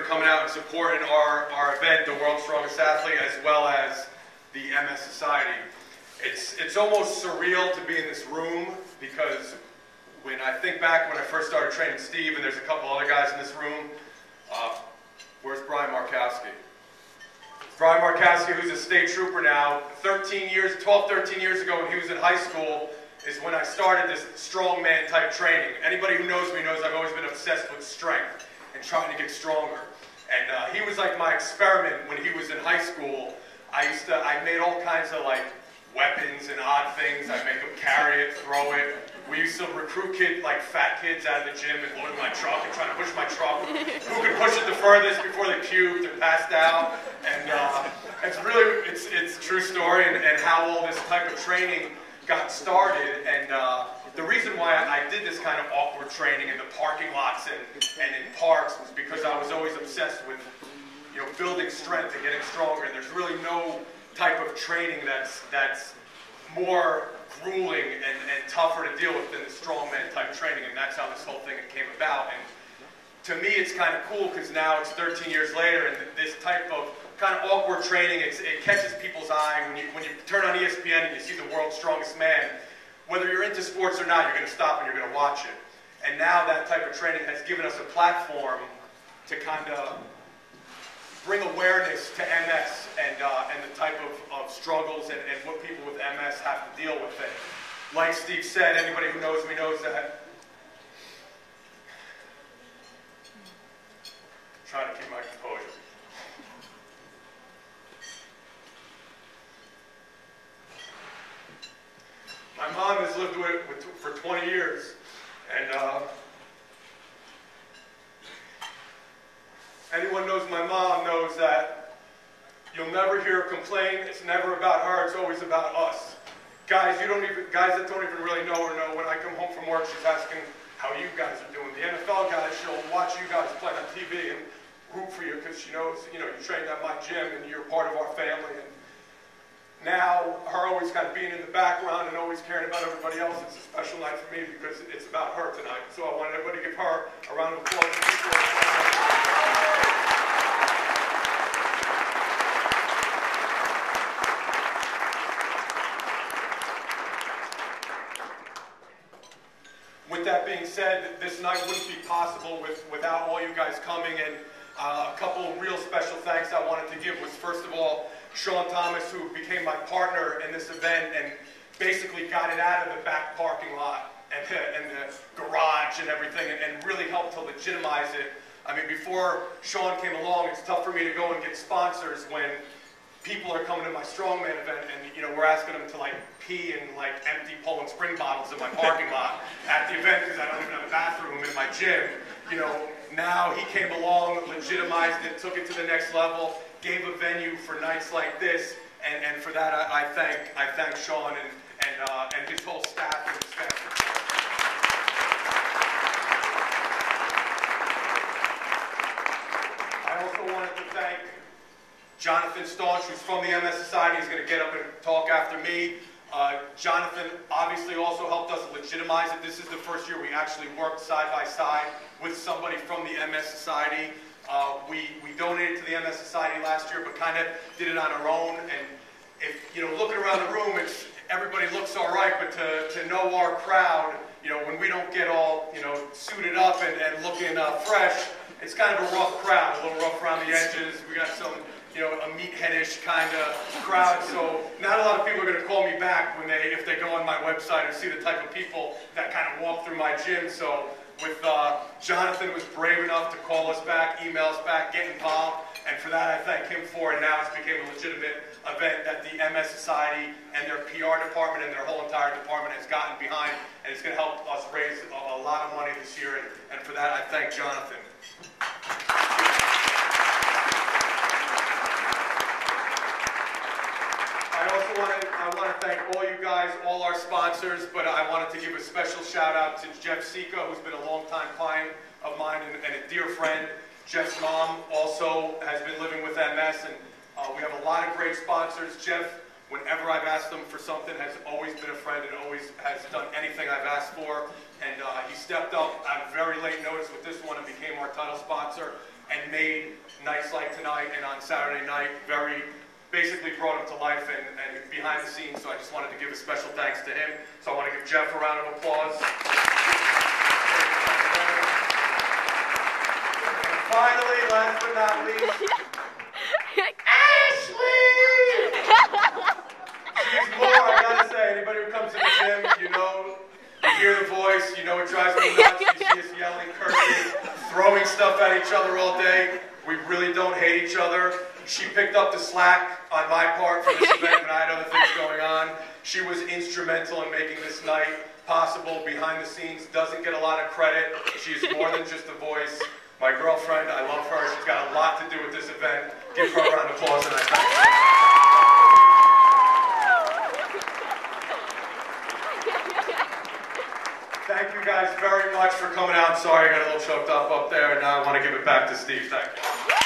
coming out and supporting our event, the World's Strongest Athlete, as well as the MS Society. It's almost surreal to be in this room, because when I think back when I first started training Steve, and there's a couple other guys in this room, where's Brian Markowski? Brian Markowski, who's a state trooper now, 12, 13 years ago when he was in high school, is when I started this strongman type training. Anybody who knows me knows I've always been obsessed with strength and trying to get stronger. And he was like my experiment when he was in high school. I made all kinds of like weapons and odd things. I'd make him carry it, throw it. We used to recruit fat kids out of the gym and load my truck and try to push my truck. Who could push it the furthest before they puked or passed out? And it's a true story, and how all this type of training got started. And the reason why I did this kind of awkward training in the parking lots and in parks was because I was always obsessed with, you know, building strength and getting stronger. And there's really no type of training that's more grueling and tougher to deal with than the strongman type training, and that's how this whole thing came about. And to me, it's kind of cool because now it's 13 years later, and this type of kind of awkward training, it catches people's eye. When you turn on ESPN and you see the world's strongest man, whether you're into sports or not, you're going to stop and you're going to watch it. And now that type of training has given us a platform to kind of bring awareness to MS and the type of struggles and what people with MS have to deal with. And like Steve said, anybody who knows me knows that. I'm trying to keep my composure. My mom has lived with it for 20 years, and anyone knows my mom knows that you'll never hear her complain. It's never about her. It's always about us. Guys that don't even really know her know when I come home from work, she's asking how you guys are doing. The NFL guys, she'll watch you guys play on TV and root for you because she knows, you know, you trained at my gym and you're part of our family. And now, her always kind of being in the background and always caring about everybody else, it's a special night for me because it's about her tonight. So I want everybody to give her a round of applause. With that being said, this night wouldn't be possible without all you guys coming, and a couple of real special thanks I wanted to give was, first of all, Sean Thomas, who became my partner in this event and basically got it out of the back parking lot and the garage and everything, and really helped to legitimize it. I mean, before Sean came along, it's tough for me to go and get sponsors when people are coming to my strongman event and, you know, we're asking them to like pee in like empty Poland Spring bottles in my parking lot at the event because I don't even have a bathroom in my gym. You know, now he came along, legitimized it, took it to the next level, gave a venue for nights like this, and for that I thank Sean and his whole staff and his staff. I also wanted to thank Jonathan Staunch, who's from the MS Society. He's going to get up and talk after me. Jonathan obviously also helped us legitimize it. This is the first year we actually worked side by side with somebody from the MS Society. We donated to the MS Society last year, but kind of did it on our own. And if, you know, looking around the room, everybody looks all right, but to know our crowd, you know, when we don't get all, you know, suited up and looking fresh, it's kind of a rough crowd, a little rough around the edges. We got some, you know, a meatheadish kind of crowd, so not a lot of people are going to call me back if they go on my website and see the type of people that kind of walk through my gym. So with Jonathan was brave enough to call us back, email us back, get involved, and for that I thank him for it. Now it's became a legitimate event that the MS Society and their PR department and their whole entire department has gotten behind, and it's going to help us raise a lot of money this year, and for that I thank Jonathan. I want to thank all you guys, all our sponsors, but I wanted to give a special shout out to Jeff Sika, who's been a longtime client of mine and a dear friend. Jeff's mom also has been living with MS, and we have a lot of great sponsors. Jeff, whenever I've asked him for something, has always been a friend and always has done anything I've asked for. And he stepped up at very late notice with this one and became our title sponsor. and made nights like tonight and on Saturday night basically brought him to life and behind the scenes. So I just wanted to give a special thanks to him. So I want to give Jeff a round of applause. And finally, last but not least, Ashley! She's more, I gotta say, anybody who comes to the gym, you know, you hear the voice, you know it drives me nuts, you see us yelling, cursing, throwing stuff at each other all day. We really don't hate each other. She picked up the slack on my part for this event when I had other things going on. She was instrumental in making this night possible behind the scenes, doesn't get a lot of credit. She's more than just a voice. My girlfriend, I love her. She's got a lot to do with this event. Give her a round of applause and I thank her. Thank you guys very much for coming out. Sorry I got a little choked up there, and now I want to give it back to Steve. Thank you.